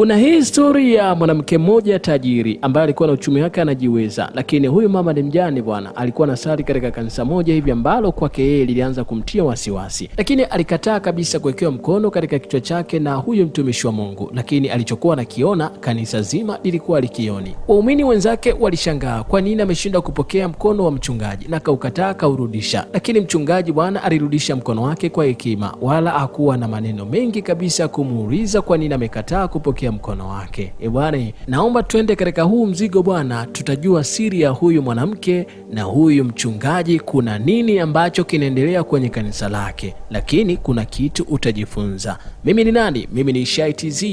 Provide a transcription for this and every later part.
Kuna hii historia ya mwanamke mmoja tajiri ambaye alikuwa na uchumi wake anajiweza, lakini huyu mama ni mjane bwana. Alikuwa anasali katika kanisa moja hivi ambalo kwake yeye lilianza kumtia wasiwasi, lakini alikataa kabisa kuwekewa mkono katika kichwa chake na huyu mtumishi wa Mungu, lakini alichokuwa anakiona kanisa zima lilikuwa likioni. Waumini wenzake walishangaa kwa nini ameshindwa kupokea mkono wa mchungaji na kaukataa kaurudisha, lakini mchungaji bwana alirudisha mkono wake kwa hekima, wala hakuwa na maneno mengi kabisa kumuuliza kwa nini amekataa kupokea mkono wake. Bwana, naomba twende katika huu mzigo bwana, tutajua siri ya huyu mwanamke na huyu mchungaji, kuna nini ambacho kinaendelea kwenye kanisa lake, lakini kuna kitu utajifunza. Mimi ni nani? Mimi ni Shai TZ.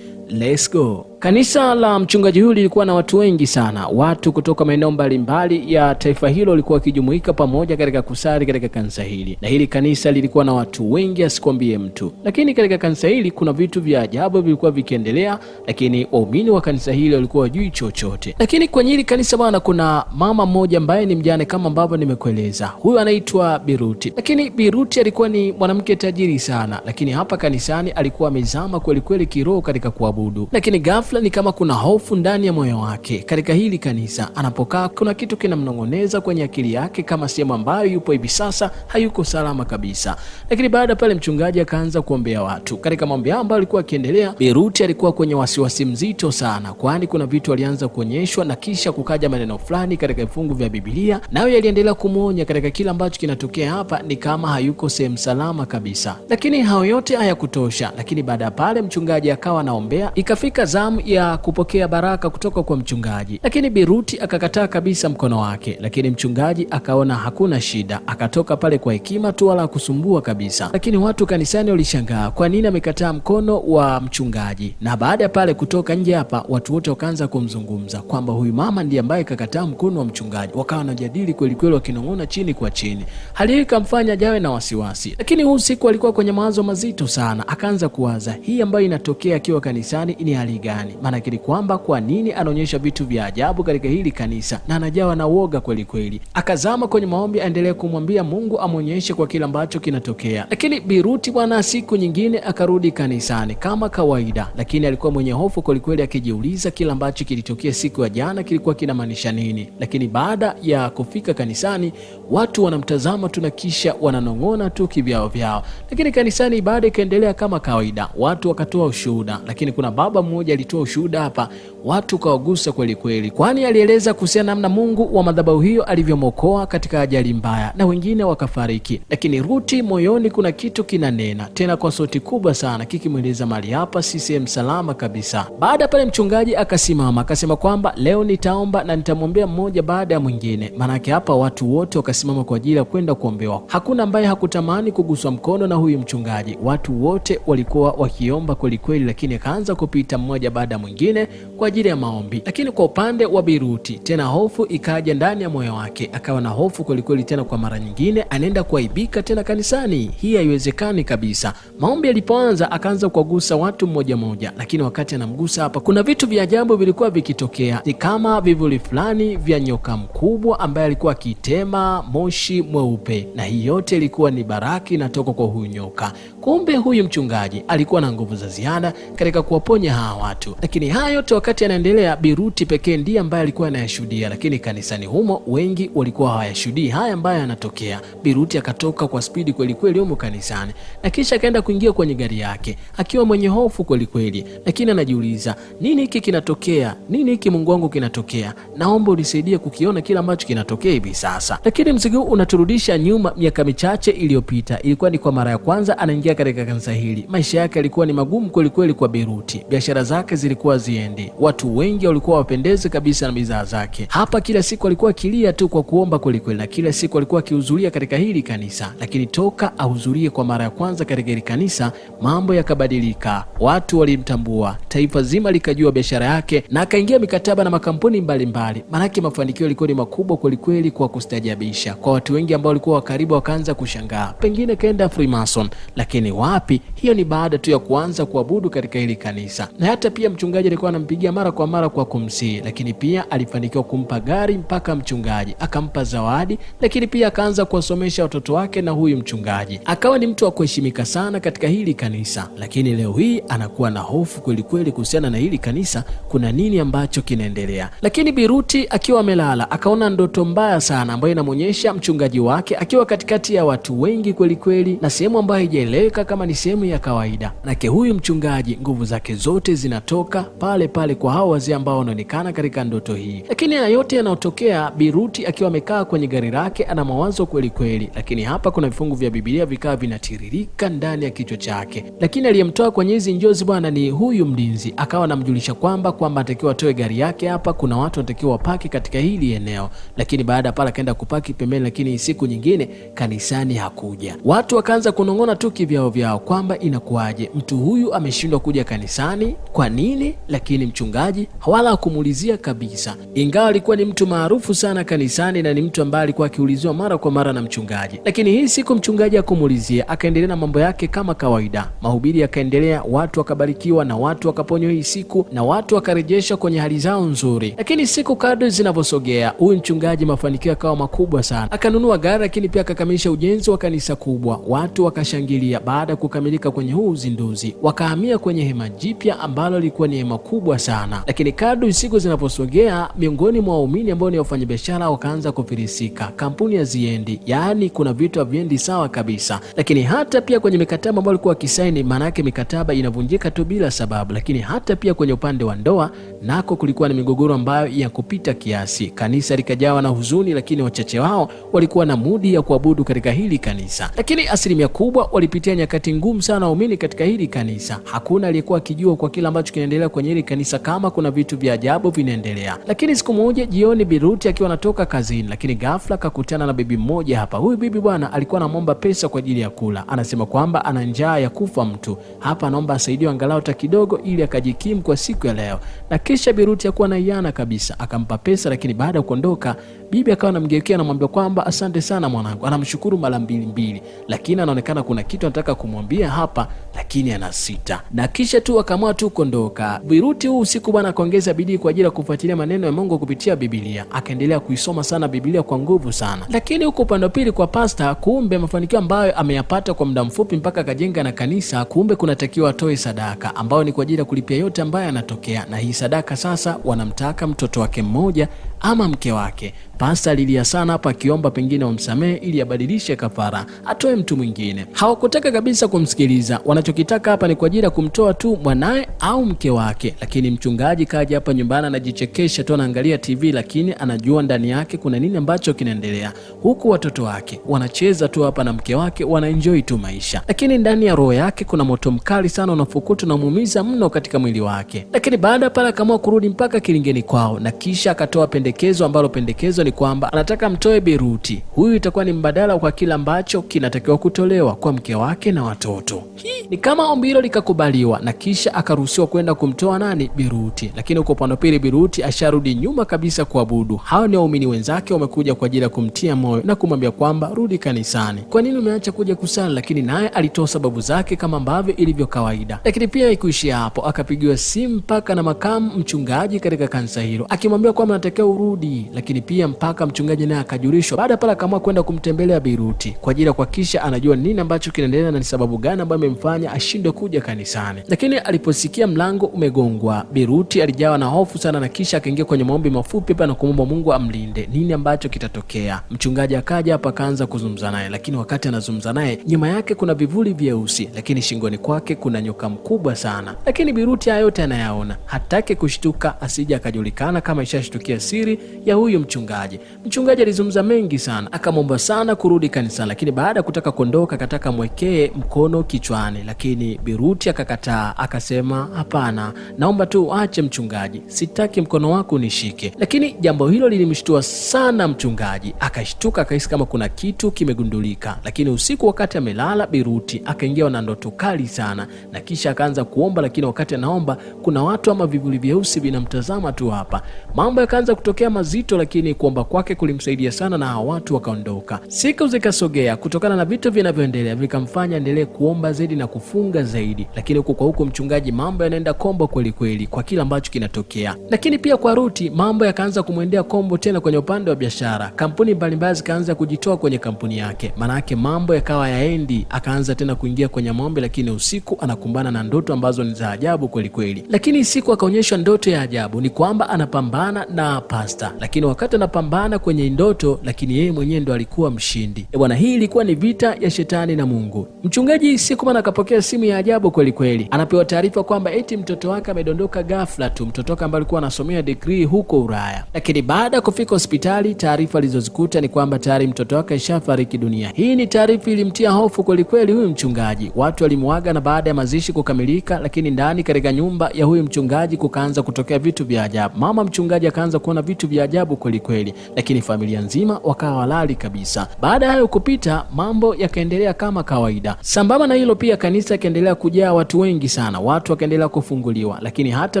Let's go. Kanisa la mchungaji huyu lilikuwa na watu wengi sana. Watu kutoka maeneo mbalimbali ya taifa hilo walikuwa wakijumuika pamoja katika kusali katika kanisa hili, na hili kanisa lilikuwa na watu wengi asikwambie mtu. Lakini katika kanisa hili kuna vitu vya ajabu vilikuwa vikiendelea, lakini waumini wa kanisa hili walikuwa wajui chochote. Lakini kwenye hili kanisa bwana, kuna mama mmoja ambaye ni mjane kama ambavyo nimekueleza. Huyu anaitwa Biruti. Lakini Biruti alikuwa ni mwanamke tajiri sana, lakini hapa kanisani alikuwa amezama kweli kweli kiroho katika kuabudu. Lakini ghafla ni kama kuna hofu ndani ya moyo wake. Katika hili kanisa anapokaa kuna kitu kinamnong'oneza kwenye akili yake kama sehemu ambayo yupo hivi sasa hayuko salama kabisa. Lakini baada pale mchungaji akaanza kuombea watu. Katika maombi ambayo alikuwa akiendelea, Biruti alikuwa kwenye wasiwasi mzito sana, kwani kuna vitu alianza kuonyeshwa na kisha kukaja maneno fulani katika vifungu vya Biblia, nayo yaliendelea kumuonya katika kila ambacho kinatokea hapa ni kama hayuko sehemu salama kabisa. Lakini hao yote hayakutosha. Lakini baada pale mchungaji akawa anaombea, ikafika zamu ya kupokea baraka kutoka kwa mchungaji, lakini Biruti akakataa kabisa mkono wake. Lakini mchungaji akaona hakuna shida, akatoka pale kwa hekima tu, wala kusumbua kabisa. Lakini watu kanisani walishangaa kwa nini amekataa mkono wa mchungaji, na baada ya pale kutoka nje hapa watu wote wakaanza kumzungumza kwamba huyu mama ndiye ambaye kakataa mkono wa mchungaji. Wakawa wanajadili kweli kweli, wakinong'ona chini kwa chini. Hali hii ikamfanya jawe na wasiwasi. Lakini huu siku alikuwa kwenye mawazo mazito sana, akaanza kuwaza hii ambayo inatokea akiwa kanisani ni hali gani? Maana kile kwamba kwa nini anaonyesha vitu vya ajabu katika hili kanisa na anajawa na uoga kweli kweli. Akazama kwenye maombi aendelee kumwambia Mungu amonyeshe kwa kile ambacho kinatokea. Lakini Biruti bwana, siku nyingine akarudi kanisani kama kawaida, lakini alikuwa mwenye hofu kweli kweli, akijiuliza kile ambacho kilitokea siku ya jana kilikuwa kinamaanisha nini. Lakini baada ya kufika kanisani watu wanamtazama tu na kisha wananong'ona tu kivyao vyao. Lakini kanisani ibada ikaendelea kama kawaida, watu wakatoa ushuhuda. Lakini kuna baba mmoja alitoa ushuhuda hapa, watu kawagusa kweli kweli, kwani alieleza kuhusiana namna Mungu wa madhabahu hiyo alivyomwokoa katika ajali mbaya na wengine wakafariki. Lakini Ruti moyoni kuna kitu kinanena tena kwa sauti kubwa sana, kikimweleza mali hapa si sehemu salama kabisa. Baada pale mchungaji akasimama akasema kwamba leo nitaomba na nitamwombea mmoja baada ya mwingine. Manake hapa watu wote wakasimama kwa ajili ya kwenda kuombewa. Hakuna ambaye hakutamani kuguswa mkono na huyu mchungaji. Watu wote walikuwa wakiomba kweli kweli, lakini akaanza kupita mmoja baada ya mwingine kwa ajili ya maombi. Lakini kwa upande wa Biruti tena hofu ikaja ndani ya moyo wake, akawa na hofu kweli kweli tena kwa mara nyingine anaenda kuaibika tena kanisani. Hii haiwezekani kabisa. Maombi yalipoanza akaanza kuwagusa watu mmoja mmoja, lakini wakati anamgusa hapa kuna vitu vya ajabu vilikuwa vikitokea. Ni kama vivuli fulani vya nyoka mkubwa ambaye alikuwa akitema moshi mweupe, na hii yote ilikuwa ni baraka inatoka kwa huyu nyoka. Kumbe huyu mchungaji alikuwa na nguvu za ziada katika kuwaponya hawa watu. Lakini haya yote wakati anaendelea, Biruti pekee ndiye ambaye alikuwa anayashuhudia, lakini kanisani humo wengi walikuwa hawayashuhudii haya ambayo yanatokea. Biruti akatoka kwa spidi kweli kweli humo kanisani, na kisha akaenda kuingia kwenye gari yake akiwa mwenye hofu kweli kweli, lakini anajiuliza nini hiki kinatokea? Nini hiki Mungu wangu kinatokea? Naomba unisaidie kukiona kila ambacho kinatokea hivi sasa. Lakini mzigo unaturudisha nyuma miaka michache iliyopita. Ilikuwa ni kwa mara ya kwanza anaingia katika kanisa hili. Maisha yake yalikuwa ni magumu kweli kweli kwa Biruti. Biashara zake zilikuwa ziendi. Watu wengi walikuwa wapendeze kabisa na bidhaa zake. Hapa kila siku alikuwa akilia tu kwa kuomba kweli kweli, na kila siku alikuwa akihudhuria katika hili kanisa. Lakini toka ahudhurie kwa mara ya kwanza katika hili kanisa, mambo yakabadilika. Watu walimtambua, taifa zima likajua biashara yake, na akaingia mikataba na makampuni mbalimbali. Maanake mafanikio yalikuwa ni makubwa kweli kweli kwa kustajabisha. Kwa watu wengi ambao walikuwa karibu wakaanza kushangaa, pengine kaenda Freemason. Lakini wapi, hiyo ni baada tu ya kuanza kuabudu katika hili kanisa. Na hata pia mchungaji alikuwa anampigia mara kwa mara kwa kumsihi, lakini pia alifanikiwa kumpa gari mpaka mchungaji akampa zawadi, lakini pia akaanza kuwasomesha watoto wake, na huyu mchungaji akawa ni mtu wa kuheshimika sana katika hili kanisa. Lakini leo hii anakuwa na hofu kweli kweli kuhusiana na hili kanisa, kuna nini ambacho kinaendelea. Lakini Bi Ruti akiwa amelala akaona ndoto mbaya sana ambayo inamwonyesha mchungaji wake akiwa katikati ya watu wengi kweli kweli, na sehemu ambayo haijaeleweka kama ni sehemu ya kawaida. Nake huyu mchungaji nguvu zake zote zinatoka pale pale kwa hao wazee ambao wanaonekana katika ndoto hii. Lakini haya yote yanayotokea, Bi Ruti akiwa amekaa kwenye gari lake ana mawazo kweli kweli, lakini hapa kuna vifungu vya Biblia vikawa vinatiririka ndani ya kichwa chake. Lakini aliyemtoa kwenye hizi njozi bwana ni huyu mlinzi, akawa anamjulisha kwamba anatakiwa atoe gari yake hapa, kuna watu wanatakiwa wapaki katika hili eneo. Lakini baada pala akaenda kupaki pembeni, lakini siku nyingine kanisani hakuja. Watu wakaanza kunong'ona tu kivyao vyao kwamba inakuwaje mtu huyu ameshindwa kuja kanisani, kwa nini? Lakini mchungaji wala hakumuulizia kabisa, ingawa alikuwa ni mtu maarufu sana kanisani na ni mtu ambaye alikuwa akiuliziwa mara kwa mara na mchungaji. Lakini hii siku mchungaji hakumuulizia, akaendelea na mambo yake kama kawaida. Mahubiri yakaendelea, watu wakabarikiwa na watu wakaponywa hii siku, na watu wakarejeshwa kwenye hali zao nzuri. Lakini siku kadri zinavyosogea, huyu mchungaji mafanikio yakawa makubwa sana. Akanunua gari, lakini pia akakamilisha ujenzi wa kanisa kubwa. Watu wakashangilia baada ya kukamilika kwenye huu uzinduzi, wakahamia kwenye hema jipya ambalo lilikuwa ni hema kubwa sana. Lakini kadri siku zinavyosogea, miongoni mwa waumini ambao ni wafanyabiashara wakaanza kufilisika, kampuni haziendi, yaani kuna vitu haviendi sawa kabisa. Lakini hata pia kwenye mikataba ambayo walikuwa wakisaini, maana yake mikataba inavunjika tu bila sababu. Lakini hata pia kwenye upande wa ndoa nako kulikuwa na migogoro ambayo ya kupita kiasi. Kanisa likajawa na huzuni, lakini wachache wao walikuwa na mudi ya kuabudu katika hili kanisa. Lakini asilimia kubwa walipitia nyakati ngumu sana waumini katika hili kanisa. Hakuna aliyekuwa akijua kwa kila ambacho kinaendelea kwenye hili kanisa kama kuna vitu vya ajabu vinaendelea. Lakini siku moja jioni, Bi Ruti akiwa anatoka kazini, lakini ghafla akakutana na bibi mmoja hapa. Huyu bibi bwana alikuwa anaomba pesa kwa ajili ya kula. Anasema kwamba ana njaa ya kufa mtu. Hapa anaomba asaidiwe angalau hata kidogo ili akajikimu kwa siku ya leo. Na kisha Bi Ruti akuwa na iana kabisa, akampa pesa. Lakini baada ya kuondoka, bibi akawa anamgeukia na kumwambia kwamba asante sana mwanangu. Anamshukuru mara mbili, lakini anaonekana kuna kitu anataka kumwambia hapa, lakini anasita. Na kisha tu akaamua tu kuondoka. Bi Ruti huu usiku bwana akaongeza bidii kwa ajili ya kufuatilia maneno ya Mungu kupitia Biblia. Akaendelea kuisoma sana Biblia kwa nguvu sana. Lakini huko upande wa pili kwa pasta, kumbe mafanikio ambayo ameyapata kwa muda mfupi mpaka akajenga na kanisa, kumbe kunatakiwa atoe sadaka ambayo ni kwa ajili ya kulipia yote ambayo yanatokea. Na hii sadaka sasa wanamtaka mtoto wake mmoja ama mke wake. Pasta alilia sana hapa akiomba pengine wamsamehe ili abadilishe kafara, atoe mtu mwingine. Hawakutaka kabisa kumsikiliza. Wanachokitaka hapa ni kwa ajili ya kumtoa tu mwanae au mke wake. Lakini mchungaji kaja hapa nyumbani anajichekesha tu, anaangalia TV, lakini anajua ndani yake kuna nini ambacho kinaendelea. Huku watoto wake wanacheza tu hapa na mke wake wanaenjoy tu maisha, lakini ndani ya roho yake kuna moto mkali sana unafukuta na muumiza mno katika mwili wake. Lakini baada pale akaamua kurudi mpaka kilingeni kwao, na kisha akatoa pendekezo ambalo pendekezo ni kwamba anataka mtoe Bi Ruti. Huyu itakuwa ni mbadala kwa kila ambacho kinatakiwa kutolewa kwa mke wake na watoto. Hii ni kama ombi hilo likakubaliwa, na kisha akaruhusiwa kwenda kumtoa nani? Bi Ruti. Lakini uko upande pili, Bi Ruti asharudi nyuma kabisa kuabudu. Hao ni waumini wenzake wamekuja kwa ajili ya kumtia moyo na kumwambia kwamba rudi kanisani, kwa nini umeacha kuja kusali? Lakini naye alitoa sababu zake kama ambavyo ilivyo kawaida. Lakini pia ikuishia hapo, akapigiwa simu mpaka na makamu mchungaji katika kanisa hilo akimwambia kwamba anatakiwa urudi. Lakini pia mpaka mchungaji naye akajulishwa. Baada pale akaamua kwenda kumtembelea Bi Ruti kwa ajili ya kuhakikisha anajua nini ambacho kinaendelea na ni sababu gani ambayo imemfanya ashindwe kuja kanisani. Lakini aliposikia mlango umegongwa, Bi Ruti alijawa na hofu sana, na kisha akaingia kwenye maombi mafupi hapa na kumwomba Mungu amlinde. Nini ambacho kitatokea? Mchungaji akaja hapa akaanza kuzungumza naye, lakini wakati anazungumza naye nyuma yake kuna vivuli vyeusi, lakini shingoni kwake kuna nyoka mkubwa sana. Lakini Bi Ruti haya yote anayaona, hataki kushtuka asije akajulikana kama ishashtukia siri ya huyu mchungaji. Mchungaji alizungumza mengi sana, akamwomba sana kurudi kanisani, lakini baada ya kutaka kuondoka akataka mwekee mkono kichwani, lakini Bi Ruti akakataa, akasema hapana, naomba tu aache mchungaji, sitaki mkono wako nishike. Lakini jambo hilo lilimshtua sana mchungaji, akashtuka, akahisi kama kuna kitu kimegundulika. Lakini usiku wakati amelala, Bi Ruti akaingiwa na ndoto kali sana, na kisha akaanza kuomba. Lakini wakati anaomba kuna watu ama vivuli vyeusi vinamtazama tu hapa. Mambo yakaanza kutokea mazito, lakini kuomba kwake kulimsaidia sana na hao watu wakaondoka. Siku zikasogea, kutokana na vitu vinavyoendelea vikamfanya endelee kuomba zaidi na kufunga zaidi. Lakini huko kwa huko mchungaji mambo yanaenda kombo kweli kweli kwa kila ambacho kinatokea. Lakini pia kwa Ruti mambo yakaanza kumwendea kombo tena kwenye upande wa biashara. Kampuni mbalimbali zikaanza kujitoa kwenye kampuni yake. Maana yake mambo yakawa yaendi, akaanza tena kuingia kwenye maombi, lakini usiku anakumbana na ndoto ambazo ni za ajabu kweli kweli. Lakini siku akaonyeshwa ndoto ya ajabu ni kwamba anapambana na pasta. Lakini wakati anapambana kwenye ndoto, lakini yeye mwenyewe ndo alikuwa mshindi. Bwana, hii ilikuwa ni vita ya shetani na Mungu. Mchungaji siku bwana akapokea simu ya ajabu kweli kweli. Anapewa taarifa kwamba eti mtoto wake amedondoka ghafla tu, mtoto wake ambaye alikuwa anasomea degree huko Ulaya. Lakini baada ya kufika hospitali, taarifa alizozikuta ni kwamba tayari mtoto wake ashafariki dunia. Hii ni taarifa ilimtia hofu kweli kweli huyu mchungaji. Watu walimwaga na baada ya mazishi kukamilika, lakini ndani katika nyumba ya huyu mchungaji kukaanza kutokea vitu vya ajabu. Mama mchungaji akaanza kuona vitu vya ajabu kweli kweli, lakini familia nzima wakawa walali kabisa. Baada ya hayo kupita, mambo yakaendelea kama kawaida. Sambamba na hilo pia kanisa kaendelea kujaa watu wengi sana, watu wakaendelea kufunguliwa, lakini hata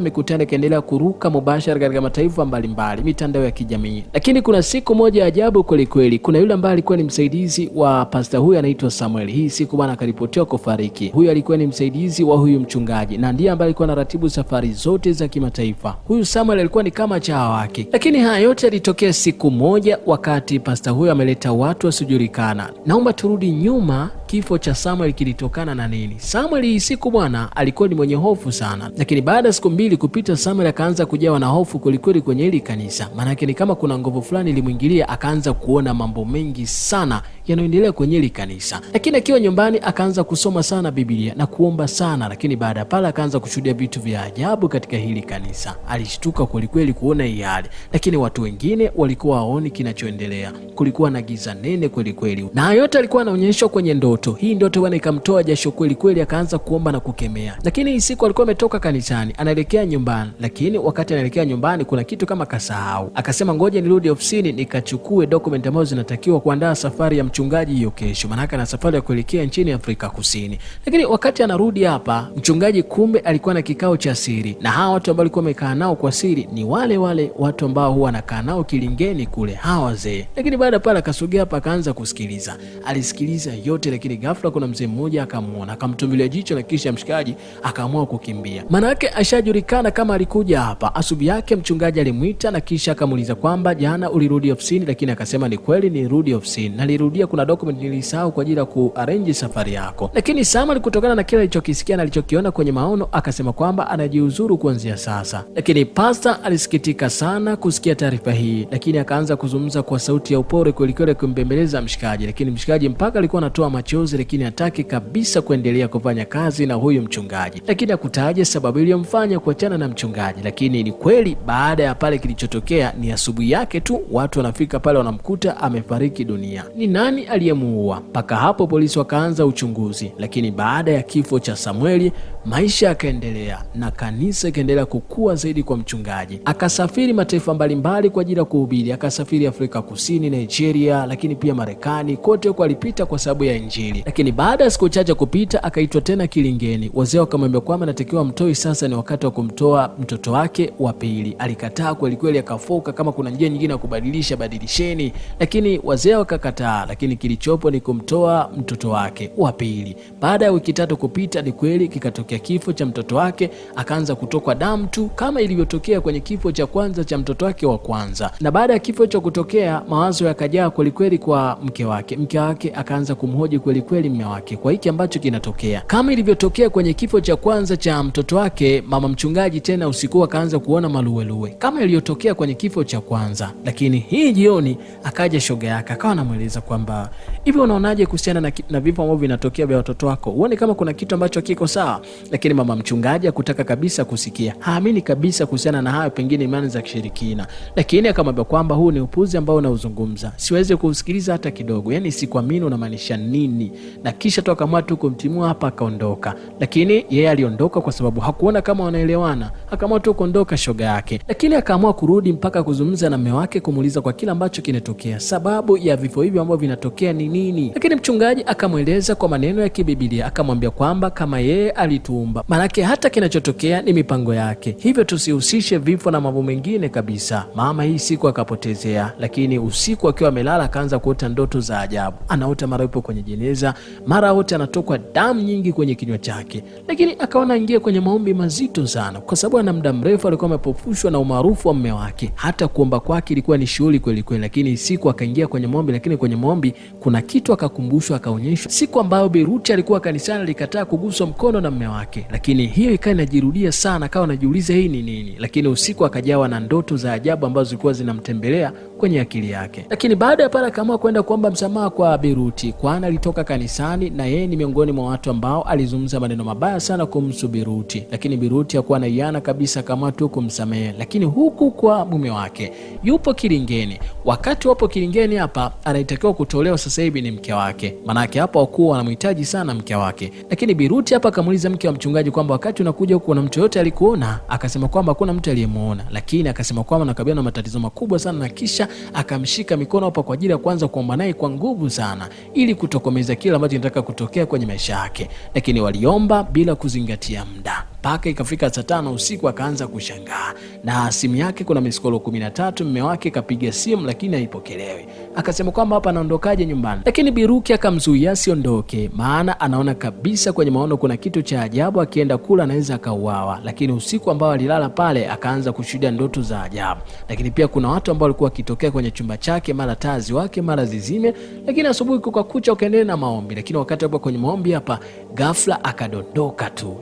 mikutano ikaendelea kuruka mubashara katika mataifa mbalimbali, mitandao ya kijamii. Lakini kuna siku moja ya ajabu kweli kweli. Kuna yule ambaye alikuwa ni msaidizi wa pasta huyu anaitwa Samuel. Hii siku bwana akaripotiwa kufariki. Huyu alikuwa ni msaidizi wa huyu mchungaji na ndiye ambaye alikuwa anaratibu safari zote za kimataifa. Huyu Samuel alikuwa ni kama chawa wake. Lakini haya yote yalitokea siku moja wakati pasta huyu ameleta watu wasijulikana. Naomba turudi nyuma. Kifo cha Samuel kilitokana na nini? Samuel hii siku bwana alikuwa ni mwenye hofu sana, lakini baada ya siku mbili kupita, Samuel akaanza kujawa na hofu kwelikweli kwenye hili kanisa. Maanake ni kama kuna nguvu fulani ilimwingilia, akaanza kuona mambo mengi sana yanayoendelea kwenye hili kanisa. Lakini akiwa nyumbani akaanza kusoma sana Biblia na kuomba sana, lakini baada ya pale akaanza kushuhudia vitu vya ajabu katika hili kanisa. Alishtuka kwelikweli kuona hii hali, lakini watu wengine walikuwa hawaoni kinachoendelea. Kulikuwa na giza nene kwelikweli, na yote alikuwa anaonyeshwa kwenye ndoto. Hii ndoto bwana ikamtoa jasho kweli kweli, akaanza kuomba na kukemea. Lakini hii siku alikuwa ametoka kanisani anaelekea nyumbani, lakini wakati anaelekea nyumbani kuna kitu kama kasahau. Akasema ngoja nirudi ofisini nikachukue document ambazo zinatakiwa kuandaa safari ya mchungaji hiyo kesho, maana ana safari ya kuelekea nchini Afrika Kusini. Lakini wakati anarudi hapa, mchungaji kumbe alikuwa na kikao cha siri, na hawa watu ambao alikuwa amekaa nao kwa siri ni wale watu ambao huwa anakaa nao kilingeni kule, hawa wazee. Lakini baada pale akasogea hapa akaanza kusikiliza. Alisikiliza yote, lakini ghafla kuna mzee mmoja akamuona, akamtumbulia jicho na kisha mshikaji akaamua kukimbia. Maana yake ashajulikana kama alikuja hapa. Asubuhi yake mchungaji alimuita na kisha akamuuliza kwamba jana ulirudi ofisini, lakini akasema ni kweli nilirudi ofisini. Nalirudia kuna document nilisahau kwa ajili ya kuarrange safari yako. Lakini Samuel kutokana na kile alichokisikia na alichokiona kwenye maono akasema kwamba anajiuzuru kuanzia sasa. Lakini pastor alisikitika sana kusikia taarifa hii, lakini akaanza kuzungumza kwa sauti ya upole kwelikweli kumbembeleza mshikaji. Lakini mshikaji mpaka alikuwa anatoa machozi, lakini hataki kabisa kuendelea kufanya kazi na huyu mchungaji. Lakini hakutaja sababu iliyomfanya kuachana na mchungaji. Lakini ni kweli baada ya pale kilichotokea ni asubuhi yake tu watu wanafika pale wanamkuta amefariki dunia. Ni nani aliyemuua? Mpaka hapo polisi wakaanza uchunguzi. Lakini baada ya kifo cha Samueli maisha yakaendelea na kanisa ikaendelea kukua zaidi kwa mchungaji. Akasafiri mataifa mbalimbali kwa ajili ya kuhubiri. Akasafiri Afrika Kusini, Nigeria, lakini pia Marekani, kote huko alipita kwa sababu ya Injili. Lakini baada ya siku chache kupita akaitwa tena kilingeni. Wazee wakamwambia kwamba anatakiwa mtoi, sasa ni wakati wa kumtoa mtoto wake wa pili. Alikataa kweli kweli, akafoka kama kuna njia nyingine ya kubadilisha badilisheni, lakini wazee wakakataa. Lakini kilichopo ni kumtoa mtoto wake wa pili. Baada ya wiki 3 kupita, ni kweli kikatokea kifo cha mtoto wake, akaanza kutokwa damu tu kama ilivyotokea kwenye kifo cha kwanza cha mtoto wake wa kwanza. Na baada ya kifo cha kutokea, mawazo yakajaa kweli kweli kwa mke wake. Mke wake akaanza kumhoji kweli kweli mume wake kwa hiki ambacho kinatokea. Kama ilivyotokea kwenye kifo cha kwanza cha mtoto wake, mama mchungaji tena usiku akaanza kuona maluweluwe kama iliyotokea kwenye kifo cha kwanza. Lakini hii jioni akaja shoga yake akawa anamueleza kwamba hivi unaonaje kuhusiana na vifo ambavyo vinatokea vya watoto wako? Uone kama kuna kitu ambacho kiko sawa. Lakini mama mchungaji hakutaka kabisa kusikia. Haamini kabisa kuhusiana na hayo, pengine imani za kishirikina. Lakini akamwambia kwamba huu ni upuzi ambao unauzungumza, siwezi kusikiliza hata kidogo. Yani sikuamini unamaanisha nini? Na kisha tu akamua tu kumtimua hapa akaondoka. Lakini yeye aliondoka kwa sababu hakuona kama wanaelewana. Akaamua tu kuondoka shoga yake. Lakini akaamua kurudi mpaka kuzungumza na mume wake, kumuuliza kwa kila ambacho kinatokea, sababu ya vifo hivi ambavyo vinatokea ni nini. Lakini mchungaji akamweleza kwa maneno ya kibiblia, akamwambia kwamba kama yeye ametuumba, manake hata kinachotokea ni mipango yake, hivyo tusihusishe vifo na mambo mengine kabisa. Mama hii siku akapotezea, lakini usiku akiwa amelala akaanza kuota ndoto za ajabu. Anaota mara yupo kwenye jeneza, mara wote anatokwa damu nyingi kwenye kinywa chake, lakini akaona ingia kwenye maombi mazito sana, kwa sababu ana muda mrefu alikuwa amepofushwa na umaarufu wa mume wake. Hata kuomba kwake ilikuwa ni shughuli kweli kweli, lakini siku akaingia kwenye maombi, lakini kwenye maombi kuna kitu akakumbushwa, akaonyeshwa siku ambayo Biruti alikuwa kanisani, alikataa kuguswa mkono na mume wake, lakini hiyo ikawa inajirudia sana, akawa anajiuliza hii ni nini. Lakini usiku akajawa na ndoto za ajabu ambazo zilikuwa zinamtembelea kwenye akili yake. Lakini baada ya pale akaamua kwenda kuomba msamaha kwa Biruti, kwana alitoka kanisani na yeye ni miongoni mwa watu ambao alizungumza maneno mabaya sana kumhusu Biruti, lakini Biruti hakuwa anaiana kabisa, kama tu kumsamehe. Lakini huku kwa mume wake yupo kilingeni. Wakati wapo kilingeni hapa, anaitakiwa kutolewa sasa hivi ni mke wake, manake hapa wakuwa wanamhitaji sana mke wake. Lakini Biruti hapa akamuuliza mke wa mchungaji kwamba wakati unakuja huko kuna mtu yote alikuona? Akasema kwamba hakuna mtu aliyemuona, lakini akasema kwamba anakabiliana na matatizo makubwa sana, na kisha akamshika mikono hapa kwa ajili ya kuanza kuomba naye kwa nguvu sana, ili kutokomeza kile ambacho kinataka kutokea kwenye maisha yake. Lakini waliomba bila kuzingatia muda, mpaka ikafika saa 5 usiku akaanza kushangaa, na simu yake kuna miskolo 13. Mume wake kapiga simu lakini haipokelewi. Akasema kwamba hapa anaondokaje nyumbani, lakini Biruki akamzuia asiondoke, maana anaona kabisa kwenye maono kuna kitu cha ajabu, akienda kula anaweza akauawa. Lakini usiku ambao alilala pale akaanza kushuhudia ndoto za ajabu, lakini pia kuna watu ambao walikuwa wakitokea kwenye chumba chake, mara taa ziwake mara zizime. Lakini asubuhi kukakucha ukaendelea na maombi, lakini wakati hapo kwenye maombi hapa ghafla akadondoka tu.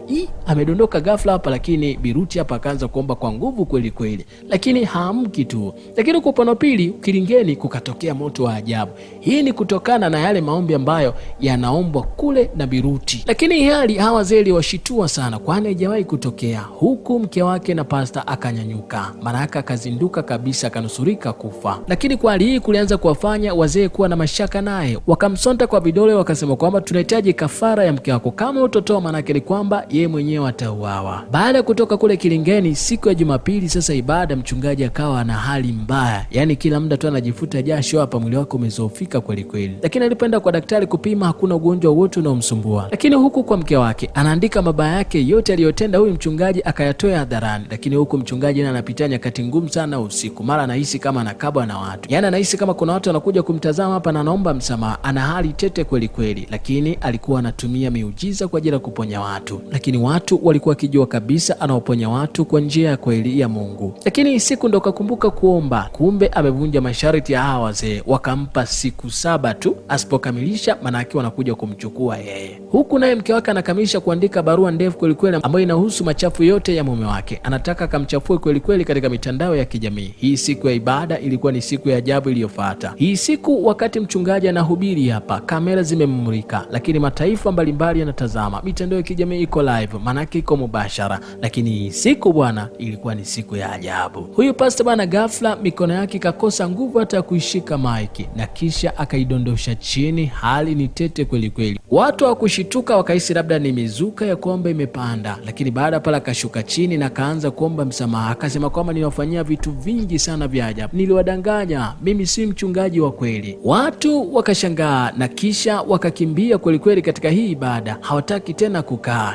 Amedondoka ghafla hapa, lakini Biruti hapa akaanza kuomba kwa nguvu kweli kweli, lakini haamki tu. Lakini kwa upande pili kilingeni kukatokea moto wa ajabu. Hii ni kutokana na yale maombi ambayo yanaombwa kule na Biruti, lakini hali hawa zeli washitua sana, kwani haijawahi kutokea. Huku mke wake na pasta akanyanyuka, maana akazinduka kabisa, akanusurika kufa. Lakini kwa hali hii kulianza kuwafanya wazee kuwa na mashaka naye, wakamsonta kwa vidole, wakasema kwamba tunahitaji kafara ya mke wako, kama utotoa manake ni kwamba yeye mwenyewe atauawa. Baada ya kutoka kule kilingeni siku ya Jumapili sasa ibada, mchungaji akawa na hali mbaya, yani kila muda tu anajifuta jasho hapa, mwili wake umezoofika kweli kweli. Lakini alipoenda kwa daktari kupima hakuna ugonjwa wote unaomsumbua. Lakini huku kwa mke wake anaandika mabaya yake yote aliyotenda huyu mchungaji, akayatoa hadharani. Lakini huku mchungaji na anapitia nyakati ngumu sana usiku, mara anahisi kama anakabwa na watu, yani anahisi kama kuna watu wanakuja kumtazama hapa na anaomba msamaha, ana hali tete kweli kweli. Lakini alikuwa anatumia miujiza kwa ajili ya kuponya watu, lakini watu walikuwa wakijua kabisa anaoponya watu kwa njia ya kweli ya Mungu. Lakini siku ndo kakumbuka kuomba, kumbe amevunja masharti ya hawa wazee, wakampa siku 7 tu, asipokamilisha manake wanakuja kumchukua yeye. Huku naye mke wake anakamilisha kuandika barua ndefu kweli kweli ambayo inahusu machafu yote ya mume wake, anataka akamchafue kweli kweli katika mitandao ya kijamii. Hii siku ya ibada ilikuwa ni siku ya ajabu iliyofuata. Hii siku wakati mchungaji anahubiri hapa, kamera zimemulika, lakini mataifa mbalimbali yanatazama, mitandao ya kijamii iko live, manake iko mubashara. Lakini hii siku bwana ilikuwa ni siku ya ajabu. Huyu pastor bwana ghafla mikono yake kakosa nguvu hata ya kuishika maiki, na kisha akaidondosha chini. Hali ni tete kweli kweli, watu hawakushituka, wakahisi labda ni mizuka ya kuomba imepanda. Lakini baada pala akashuka chini na kaanza kuomba msamaha, akasema kwamba niwafanyia vitu vingi sana vya ajabu, niliwadanganya, mimi si mchungaji wa kweli. Watu wakashangaa na kisha wakakimbia kweli kweli katika hii ibada, hawataki tena kukaa.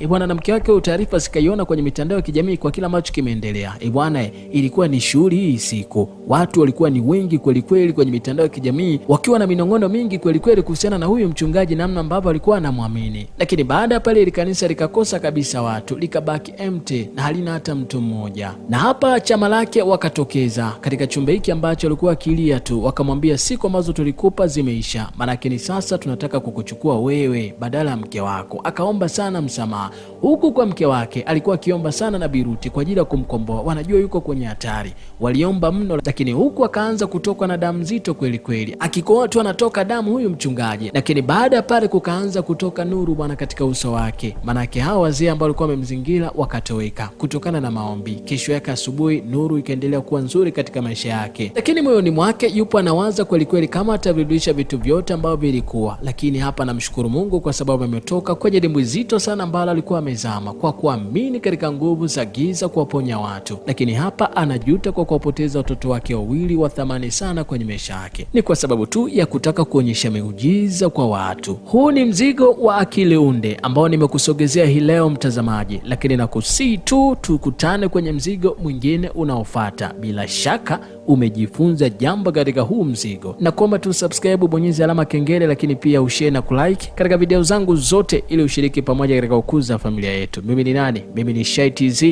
Bwana na mke wake taarifa zikaiona kwenye mitandao ya kijamii kwa kila ambacho kimeendelea. Bwana ilikuwa ni shughuli hii siku, watu walikuwa ni wengi kweli kweli kwenye mitandao ya kijamii, wakiwa na minongono mingi kweli kweli kuhusiana na huyu mchungaji, namna ambavyo alikuwa anamwamini. Lakini baada ya pale ile kanisa likakosa kabisa watu, likabaki empty na halina hata mtu mmoja. Na hapa chama lake wakatokeza katika chumba hiki ambacho alikuwa akilia tu, wakamwambia siku ambazo tulikupa zimeisha, manake ni sasa tunataka kukuchukua wewe badala ya mke wako. Akaomba sana msamaha. Huku kwa mke wake alikuwa akiomba sana na Biruti kwa ajili ya kumkomboa, wanajua yuko kwenye hatari, waliomba mno. Lakini huku akaanza kutoka na damu nzito kweli kweli, akikoa tu anatoka damu huyu mchungaji. Lakini baada ya pale kukaanza kutoka nuru bwana katika uso wake, manake hawa wazee ambao walikuwa wamemzingira wakatoweka kutokana na maombi. Kesho yake asubuhi nuru ikaendelea kuwa nzuri katika maisha yake. yake, lakini moyoni mwake yupo anawaza kweli kweli kama atarudisha vitu vyote ambavyo vilikuwa. Lakini hapa namshukuru Mungu kwa sababu ametoka kwenye dimbwi zito sana ambalo alikuwa amezama kwa kuamini katika nguvu za giza kuwaponya watu, lakini hapa anajuta kwa kuwapoteza watoto wake wawili wa thamani sana kwenye maisha yake, ni kwa sababu tu ya kutaka kuonyesha miujiza kwa watu. Huu ni mzigo wa Akili Unde ambao nimekusogezea hii leo mtazamaji, lakini nakusii tu tukutane kwenye mzigo mwingine unaofuata. Bila shaka umejifunza jambo katika huu mzigo, na kuomba tu subscribe, bonyeza alama kengele, lakini pia ushare na kulike katika video zangu zote ili ushiriki pamoja katika kukuza familia yetu. Mimi ni nani? Mimi ni Shai TZ.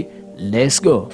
Let's go.